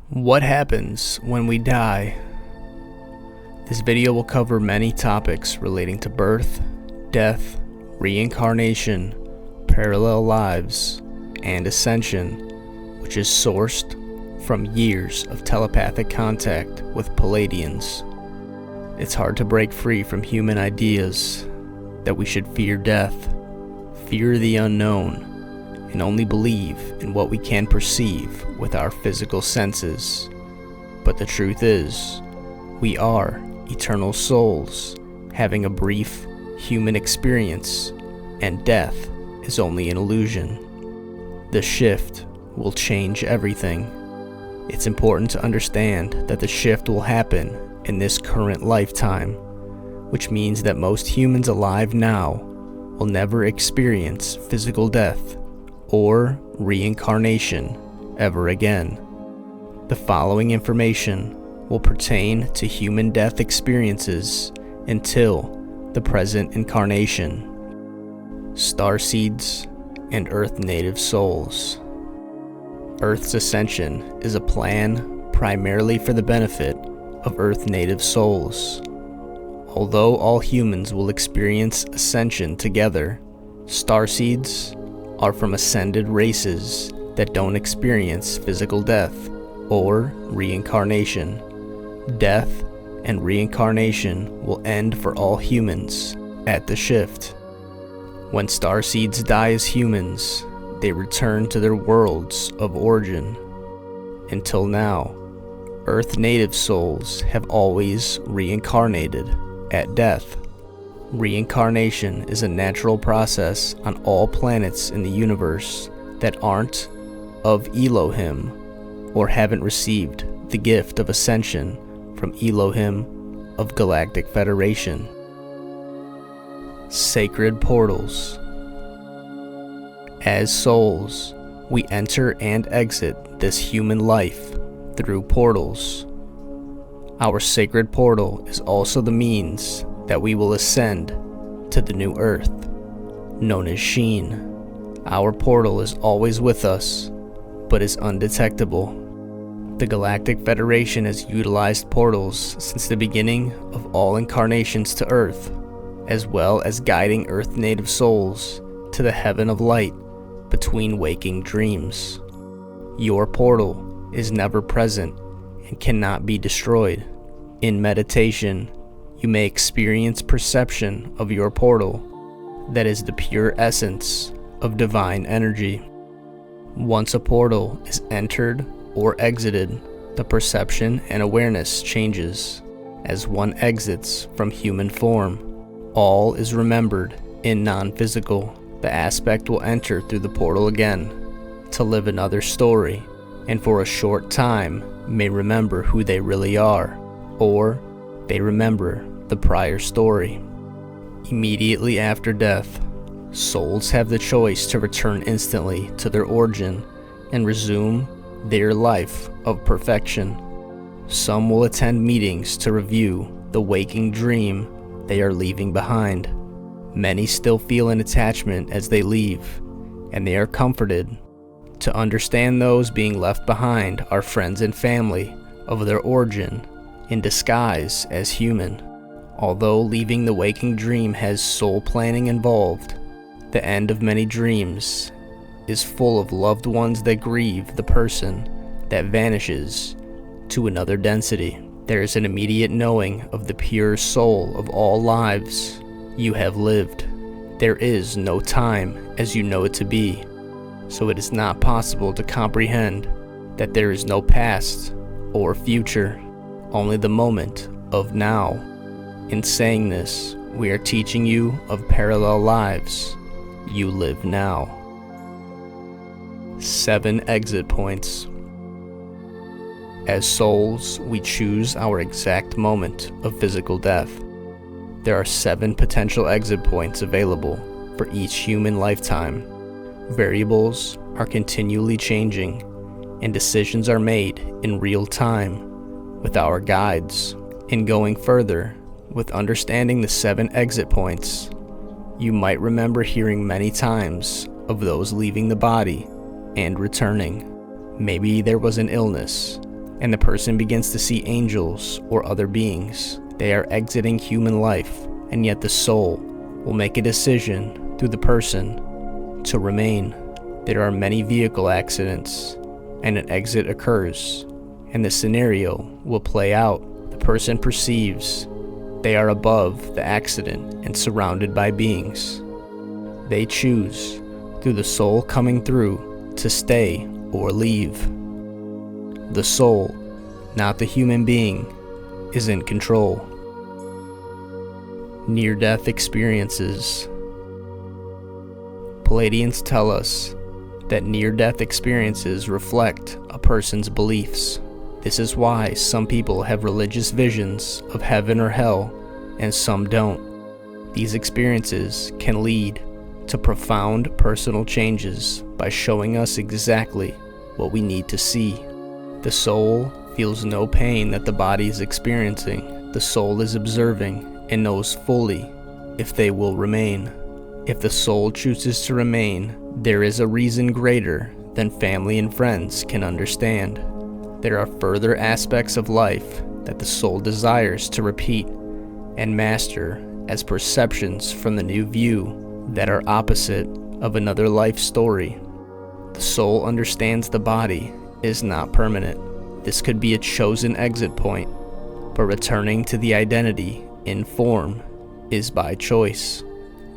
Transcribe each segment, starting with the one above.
What happens when we die? This video will cover many topics relating to birth, death, reincarnation, parallel lives, and ascension, which is sourced from years of telepathic contact with Palladians. It's hard to break free from human ideas that we should fear death, fear the unknown, and only believe in what we can perceive with our physical senses. But the truth is, we are eternal souls having a brief human experience, and death is only an illusion. The shift will change everything. It's important to understand that the shift will happen in this current lifetime, which means that most humans alive now will never experience physical death or reincarnation ever again. The following information will pertain to human death experiences until the present incarnation. Starseeds and Earth native souls. Earth's ascension is a plan primarily for the benefit of Earth native souls. Although all humans will experience ascension together, starseeds are from ascended races that don't experience physical death or reincarnation. Death and reincarnation will end for all humans at the shift. When starseeds die as humans, they return to their worlds of origin. Until now, Earth native souls have always reincarnated at death. Reincarnation is a natural process on all planets in the universe that aren't of Elohim or haven't received the gift of ascension from Elohim of Galactic Federation. Sacred portals. As souls, we enter and exit this human life through portals. Our sacred portal is also the means that we will ascend to the new earth, known as Sheen. Our portal is always with us, but is undetectable. The Galactic Federation has utilized portals since the beginning of all incarnations to Earth, as well as guiding Earth native souls to the heaven of light between waking dreams. Your portal is never present and cannot be destroyed. In meditation, you may experience perception of your portal that is the pure essence of divine energy. Once a portal is entered or exited, the perception and awareness changes. As one exits from human form, all is remembered in non-physical. The aspect will enter through the portal again to live another story, and for a short time may remember who they really are, or they remember the prior story. Immediately after death, souls have the choice to return instantly to their origin and resume their life of perfection. Some will attend meetings to review the waking dream they are leaving behind. Many still feel an attachment as they leave, and they are comforted to understand those being left behind are friends and family of their origin in disguise as human. Although leaving the waking dream has soul planning involved, the end of many dreams is full of loved ones that grieve the person that vanishes to another density. There is an immediate knowing of the pure soul of all lives you have lived. There is no time as you know it to be, so it is not possible to comprehend that there is no past or future, only the moment of now. In saying this, we are teaching you of parallel lives you live now. 7 exit points. As souls, we choose our exact moment of physical death. There are 7 potential exit points available for each human lifetime. Variables are continually changing, and decisions are made in real time with our guides. In going further, with understanding the 7 exit points, you might remember hearing many times of those leaving the body and returning. Maybe there was an illness and the person begins to see angels or other beings. They are exiting human life, and yet the soul will make a decision through the person to remain. There are many vehicle accidents, and an exit occurs, and the scenario will play out. The person perceives they are above the accident and surrounded by beings. They choose, through the soul coming through, to stay or leave. The soul, not the human being, is in control. Near-death experiences. Pleiadians tell us that near-death experiences reflect a person's beliefs. This is why some people have religious visions of heaven or hell, and some don't. These experiences can lead to profound personal changes by showing us exactly what we need to see. The soul feels no pain that the body is experiencing. The soul is observing and knows fully if they will remain. If the soul chooses to remain, there is a reason greater than family and friends can understand. There are further aspects of life that the soul desires to repeat and master as perceptions from the new view that are opposite of another life story. The soul understands the body is not permanent. This could be a chosen exit point, but returning to the identity in form is by choice.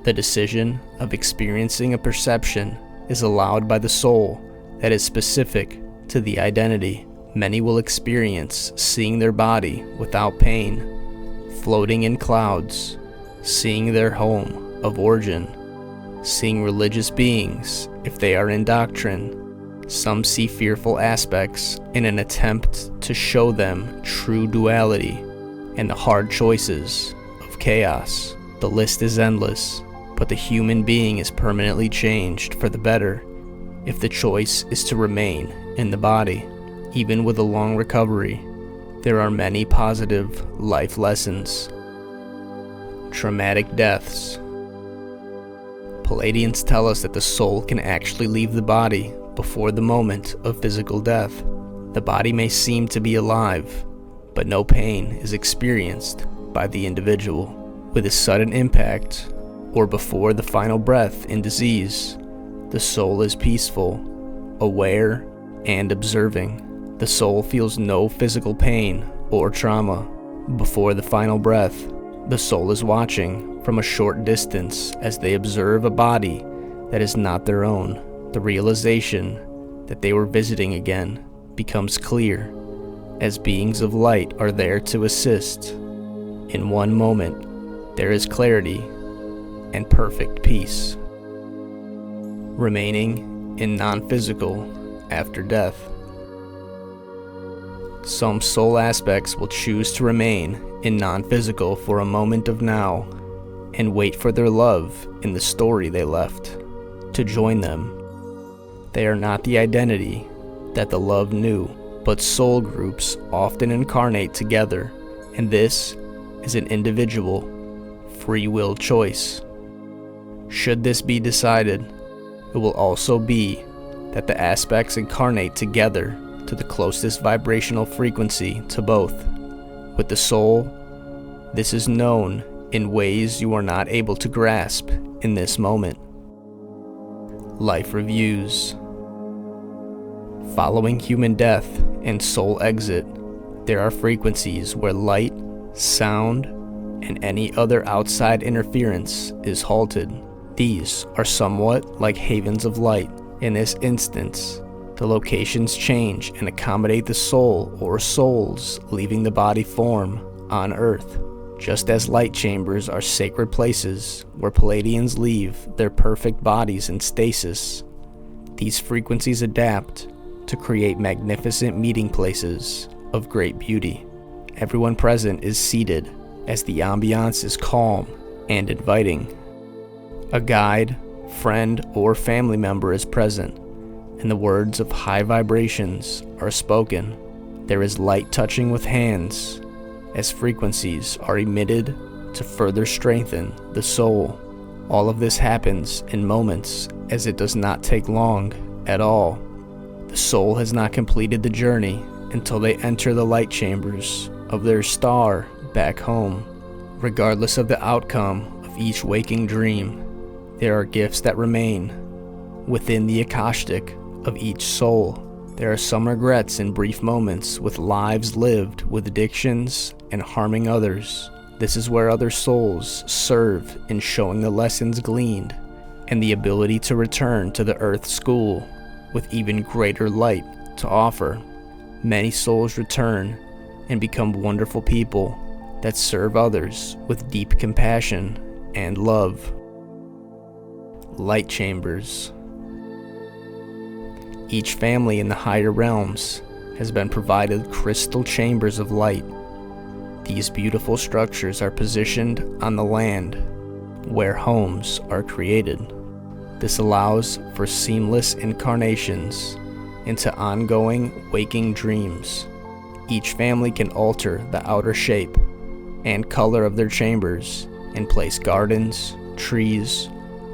The decision of experiencing a perception is allowed by the soul that is specific to the identity. Many will experience seeing their body without pain, floating in clouds, seeing their home of origin, seeing religious beings if they are in doctrine. Some see fearful aspects in an attempt to show them true duality and the hard choices of chaos. The list is endless, but the human being is permanently changed for the better if the choice is to remain in the body. Even with a long recovery, there are many positive life lessons. Traumatic deaths. Pleiadians tell us that the soul can actually leave the body before the moment of physical death. The body may seem to be alive, but no pain is experienced by the individual. With a sudden impact, or before the final breath in disease, the soul is peaceful, aware, and observing. The soul feels no physical pain or trauma. Before the final breath, the soul is watching from a short distance as they observe a body that is not their own. The realization that they were visiting again becomes clear, as beings of light are there to assist. In one moment, there is clarity and perfect peace. Remaining in non-physical after death. Some soul aspects will choose to remain in non-physical for a moment of now and wait for their love in the story they left to join them. They are not the identity that the love knew, but soul groups often incarnate together, and this is an individual free will choice. Should this be decided, it will also be that the aspects incarnate together to the closest vibrational frequency to both. With the soul, this is known in ways you are not able to grasp in this moment. Life reviews. Following human death and soul exit, there are frequencies where light, sound, and any other outside interference is halted. These are somewhat like havens of light. In this instance, the locations change and accommodate the soul or souls leaving the body form on Earth. Just as light chambers are sacred places where Pleiadians leave their perfect bodies in stasis, these frequencies adapt to create magnificent meeting places of great beauty. Everyone present is seated as the ambiance is calm and inviting. A guide, friend, or family member is present, and the words of high vibrations are spoken. There is light touching with hands as frequencies are emitted to further strengthen the soul. All of this happens in moments, as it does not take long at all. The soul has not completed the journey until they enter the light chambers of their star back home. Regardless of the outcome of each waking dream, there are gifts that remain within the akashic of each soul. There are some regrets in brief moments with lives lived with addictions and harming others. This is where other souls serve in showing the lessons gleaned and the ability to return to the earth school with even greater light to offer. Many souls return and become wonderful people that serve others with deep compassion and love. Light chambers. Each family in the higher realms has been provided crystal chambers of light. These beautiful structures are positioned on the land where homes are created. This allows for seamless incarnations into ongoing waking dreams. Each family can alter the outer shape and color of their chambers and place gardens, trees,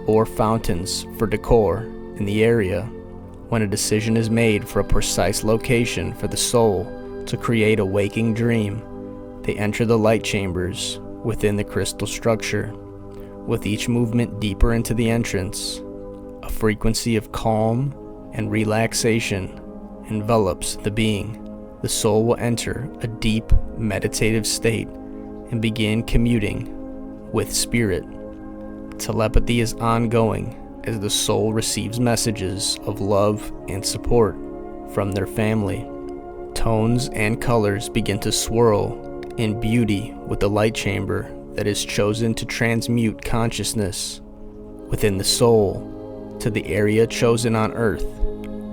or fountains for decor in the area. When a decision is made for a precise location for the soul to create a waking dream, they enter the light chambers within the crystal structure. With each movement deeper into the entrance, a frequency of calm and relaxation envelops the being. The soul will enter a deep meditative state and begin communing with spirit. Telepathy is ongoing as the soul receives messages of love and support from their family. Tones and colors begin to swirl in beauty with the light chamber that is chosen to transmute consciousness within the soul to the area chosen on Earth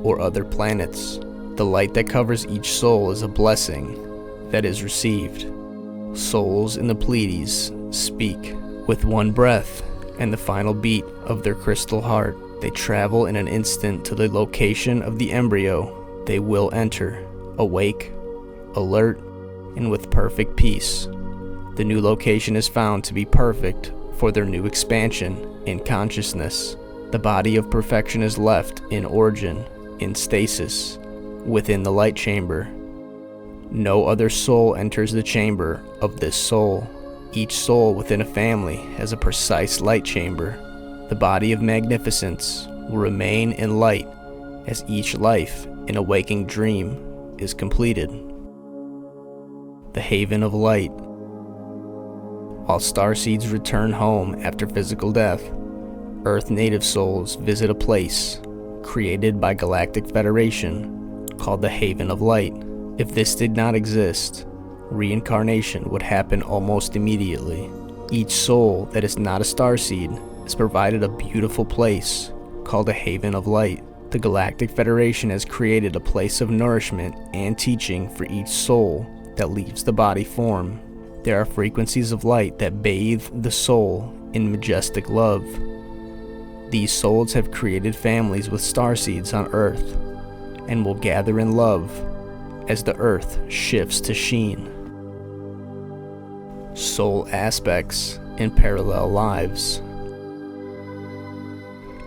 or other planets. The light that covers each soul is a blessing that is received. Souls in the Pleiades speak with one breath and the final beat of their crystal heart. They travel in an instant to the location of the embryo they will enter, awake, alert, and with perfect peace. The new location is found to be perfect for their new expansion in consciousness. The body of perfection is left in origin, in stasis, within the light chamber. No other soul enters the chamber of this soul. Each soul within a family has a precise light chamber. The body of magnificence will remain in light as each life in a waking dream is completed. The Haven of Light. While starseeds return home after physical death, Earth native souls visit a place created by Galactic Federation called the Haven of Light. If this did not exist, reincarnation would happen almost immediately. Each soul that is not a starseed is provided a beautiful place called a Haven of Light. The Galactic Federation has created a place of nourishment and teaching for each soul that leaves the body form. There are frequencies of light that bathe the soul in majestic love. These souls have created families with starseeds on Earth and will gather in love as the Earth shifts to sheen. Soul aspects in parallel lives.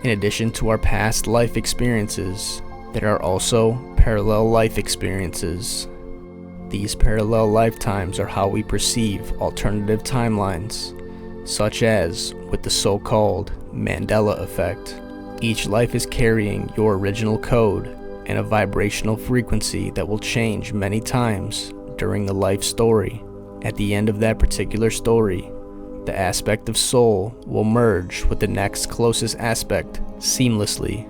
In addition to our past life experiences, there are also parallel life experiences. These parallel lifetimes are how we perceive alternative timelines, such as with the so-called Mandela effect. Each life is carrying your original code and a vibrational frequency that will change many times during the life story. At the end of that particular story, the aspect of soul will merge with the next closest aspect seamlessly.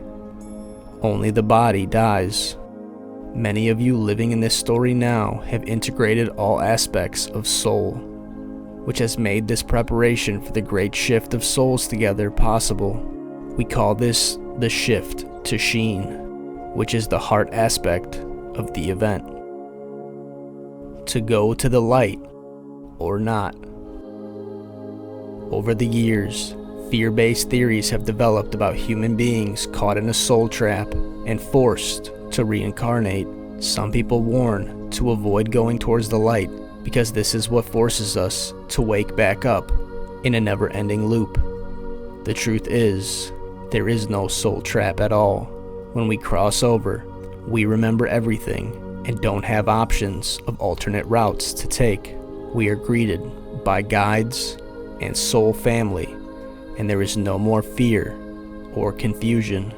Only the body dies. Many of you living in this story now have integrated all aspects of soul, which has made this preparation for the great shift of souls together possible. We call this the shift to Sheen, which is the heart aspect of the event. To go to the light or not. Over the years, fear-based theories have developed about human beings caught in a soul trap and forced to reincarnate. Some people warn to avoid going towards the light because this is what forces us to wake back up in a never-ending loop. The truth is, there is no soul trap at all. When we cross over, we remember everything and don't have options of alternate routes to take. We are greeted by guides and soul family, and there is no more fear or confusion.